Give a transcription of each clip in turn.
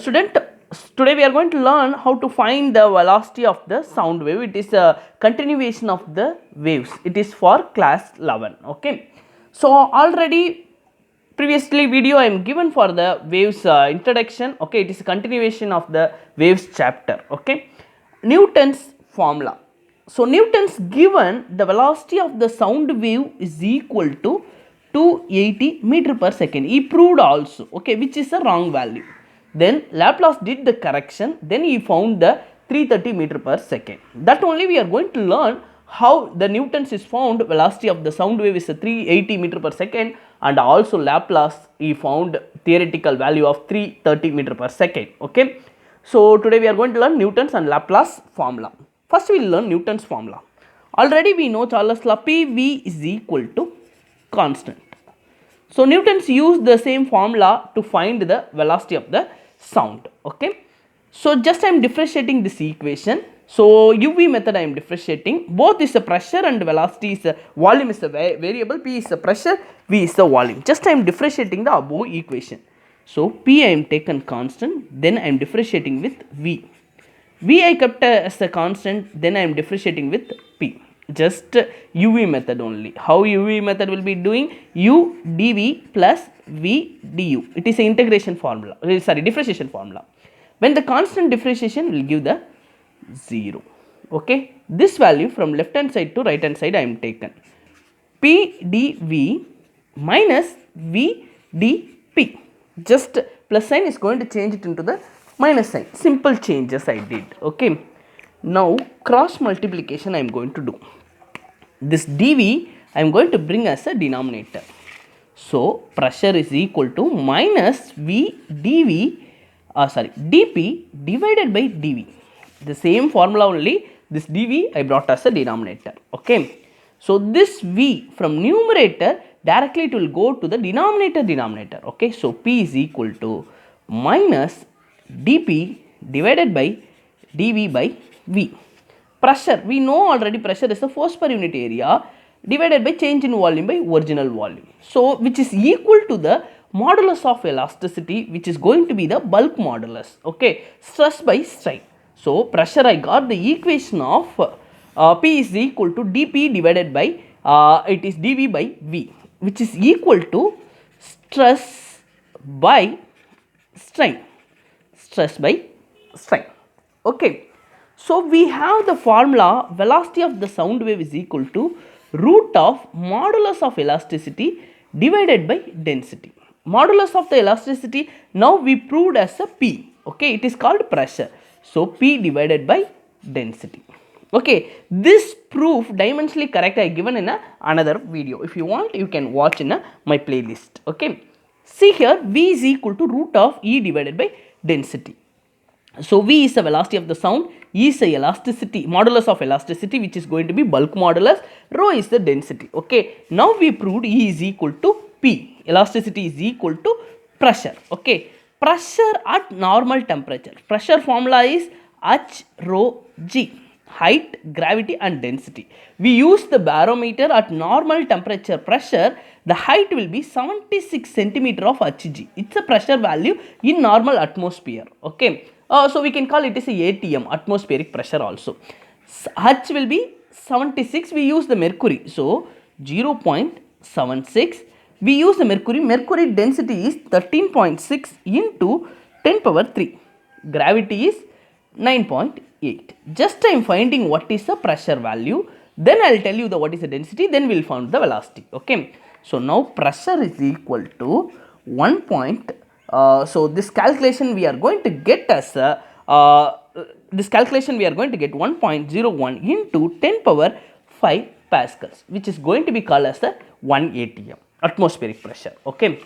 student, today we are going to learn how to find the velocity of the sound wave. It is a continuation of the waves. It is for class 11. Okay. So already previously video I am given for the waves introduction. Okay. It is a continuation of the waves chapter. Okay. Newton's formula. So Newton's given the velocity of the sound wave is equal to 280 meter per second. He proved also, okay, which is a wrong value. Then Laplace did the correction, then he found the 330 meter per second. That only we are going to learn how the Newton's is found velocity of the sound wave is a 380 meter per second, and also Laplace he found theoretical value of 330 meter per second. Okay. So today we are going to learn Newton's and Laplace formula. First we will learn Newton's formula. Already we know Charles' law, PV is equal to constant. So Newton's used the same formula to find the velocity of the sound. Okay. So just I am differentiating this equation. So UV method I am differentiating. Both is the pressure and velocity is a volume is a variable. P is the pressure, V is the volume. Just I am differentiating the above equation. So P I am taken constant, then I am differentiating with V. V I kept as a constant, then I am differentiating with P. Just UV method only. How UV method will be doing? U dV plus V du. It is an integration formula. Sorry, differentiation formula. When the constant differentiation will give the 0. Okay. This value from left hand side to right hand side I am taken. P dV minus V dP. Just plus sign is going to change it into the minus sign. Simple changes I did. Okay. Now cross multiplication I am going to do. This dV I am going to bring as a denominator. So pressure is equal to minus V dV dP divided by dV. The same formula only, this dV I brought as a denominator. Okay. So this V from numerator directly it will go to the denominator. Okay. So P is equal to minus dP divided by dV by V. Pressure, we know already pressure is the force per unit area divided by change in volume by original volume. So which is equal to the modulus of elasticity, which is going to be the bulk modulus. Okay. Stress by strain. So pressure I got the equation of P is equal to dP divided by it is dV by V, which is equal to stress by strain. Stress by strain. Okay. So we have the formula velocity of the sound wave is equal to root of modulus of elasticity divided by density. Modulus of the elasticity now we proved as a P. Okay. It is called pressure. So P divided by density. Okay. This proof dimensionally correct I given in another video. If you want you can watch in my playlist. Okay. See here V is equal to root of E divided by density. So V is the velocity of the sound, E is the elasticity, modulus of elasticity, which is going to be bulk modulus, rho is the density. Okay. Now we proved E is equal to P, elasticity is equal to pressure. Okay. Pressure at normal temperature. Pressure formula is H rho G, height, gravity and density. We use the barometer at normal temperature pressure. The height will be 76 centimeter of Hg. It's a pressure value in normal atmosphere. Okay. So we can call it as a ATM, atmospheric pressure also. H will be 76. We use the mercury. So 0.76. We use the mercury. Mercury density is 13.6 into 10 power 3. Gravity is 9.8. Just I am finding what is the pressure value. Then I will tell you what is the density. Then we will find the velocity. Okay. So now pressure is equal to 1. So this calculation we are going to get as a 1.01 into 10 power 5 pascals, which is going to be called as the 1 ATM, atmospheric pressure. Okay.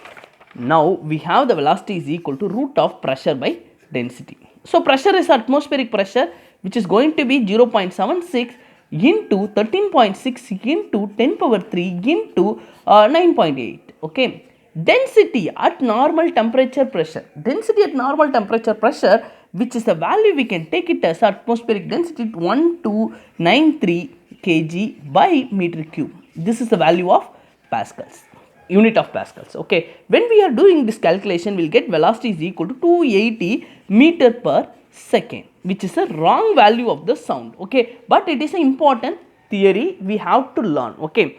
Now we have the velocity is equal to root of pressure by density. So pressure is atmospheric pressure, which is going to be 0.76 into 13.6 into 10 power 3 into 9.8. Okay. Density at normal temperature pressure. Density at normal temperature pressure, which is the value we can take it as atmospheric density 1293 kg by meter cube. This is the value of pascals. unit of pascals. Okay, when we are doing this calculation, we'll get velocity is equal to 280 meter per second, which is a wrong value of the sound. Okay, but it is an important theory we have to learn. Okay,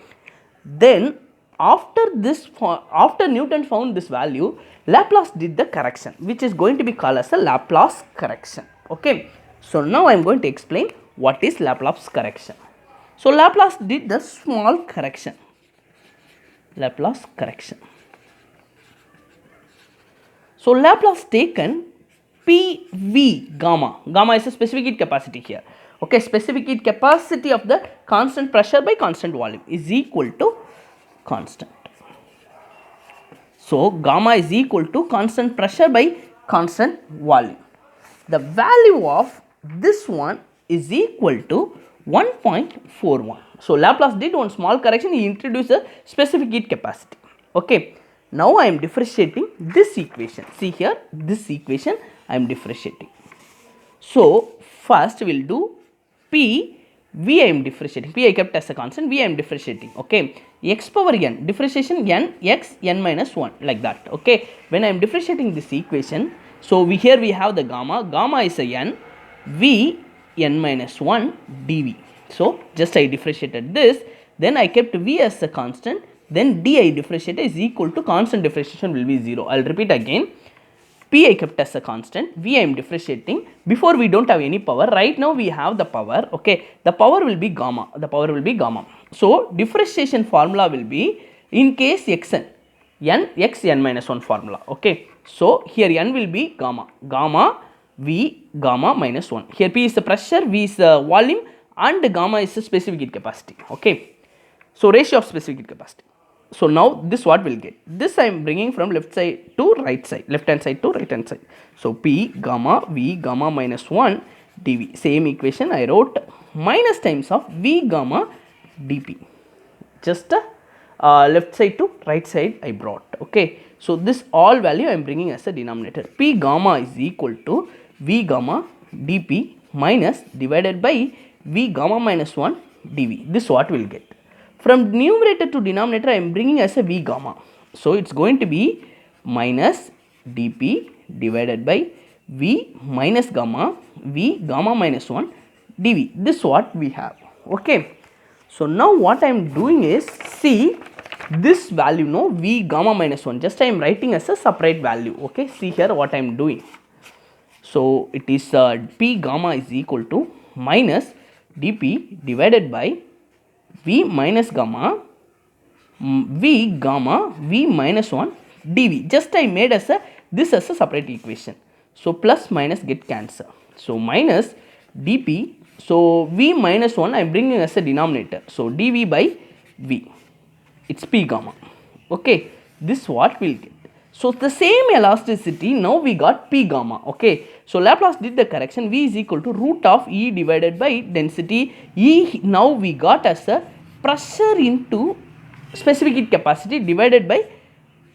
then after Newton found this value, Laplace did the correction, which is going to be called as a Laplace correction. Okay, so now I am going to explain what is Laplace correction. So Laplace did the small correction. Laplace correction. So Laplace taken PV gamma. Gamma is a specific heat capacity here. Okay, specific heat capacity of the constant pressure by constant volume is equal to constant. So gamma is equal to constant pressure by constant volume. The value of this one is equal to 1.41. So Laplace did one small correction, he introduced a specific heat capacity. Okay, now I am differentiating this equation. See here, this equation I am differentiating. So first we will do P, V I am differentiating, P I kept as a constant, V I am differentiating. Okay, x power n, differentiation n, x, n minus 1, like that. Okay, when I am differentiating this equation, so here we have the gamma is a n, V n minus 1 dV. So just I differentiated this, then I kept V as a constant, then d I differentiated is equal to constant differentiation will be 0. I will repeat again. P I kept as a constant, V I am differentiating. Before we don't have any power, right now we have the power. Okay, the power will be gamma, So differentiation formula will be, in case xn, n x n minus 1 formula. Okay, so here n will be gamma V gamma minus 1. Here P is the pressure, V is the volume, and gamma is the specific heat capacity. Okay, so ratio of specific heat capacity. So now this what will get, this I am bringing from left side to right side, left hand side to right hand side. So P gamma V gamma minus 1 dV, same equation I wrote, minus times of V gamma dP, just left side to right side I brought. Okay, so this all value I am bringing as a denominator. P gamma is equal to V gamma dP minus divided by V gamma minus 1 dV. This what will get. From numerator to denominator I am bringing as a V gamma. So it's going to be minus dP divided by V minus gamma, V gamma minus 1 dV. This what we have. Okay, so now what I am doing is, see this value, no, V gamma minus 1, just I am writing as a separate value. Okay, see here what I am doing. So it is P gamma is equal to minus dP divided by V minus gamma, V gamma, V minus 1 dV. Just I made as a, this as a separate equation. So plus minus get cancelled. So minus dP, so V minus 1 I am bringing as a denominator. So dV by V, it's P gamma. Okay, this what we'll get. So the same elasticity, now we got P gamma. Okay, so Laplace did the correction, V is equal to root of E divided by density. E now we got as a pressure into specific heat capacity divided by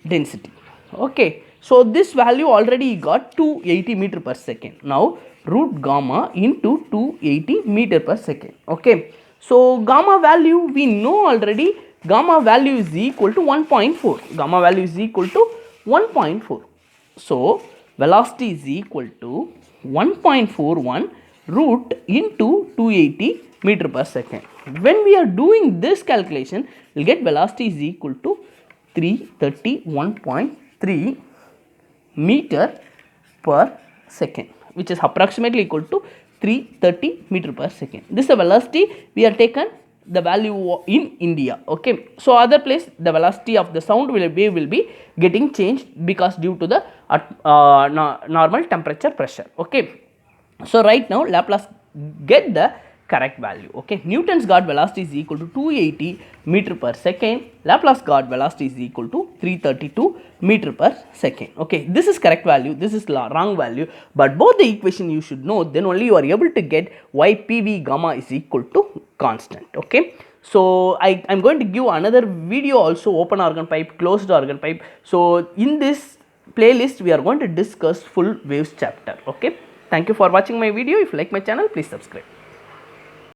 density. Okay, so this value already got 280 meter per second. Now root gamma into 280 meter per second. Okay, so gamma value we know already, gamma value is equal to 1.4. Gamma value is equal to 1.4. So velocity is equal to 1.41 root into 280 meter per second. When we are doing this calculation, we will get velocity is equal to 331.3 meter per second, which is approximately equal to 330 meter per second. This is the velocity we are taken the value in India. Okay, so other place the velocity of the sound will be getting changed because due to the normal temperature pressure. Okay, so right now Laplace get the correct value. Okay, Newton's got velocity is equal to 280 meter per second, Laplace got velocity is equal to 332 meter per second. Okay, this is correct value, this is wrong value, but both the equation you should know, then only you are able to get why PV gamma is equal to constant. Okay, so I am going to give another video also, open organ pipe, closed organ pipe. So in this playlist we are going to discuss full waves chapter. Okay, thank you for watching my video. If you like my channel, please subscribe.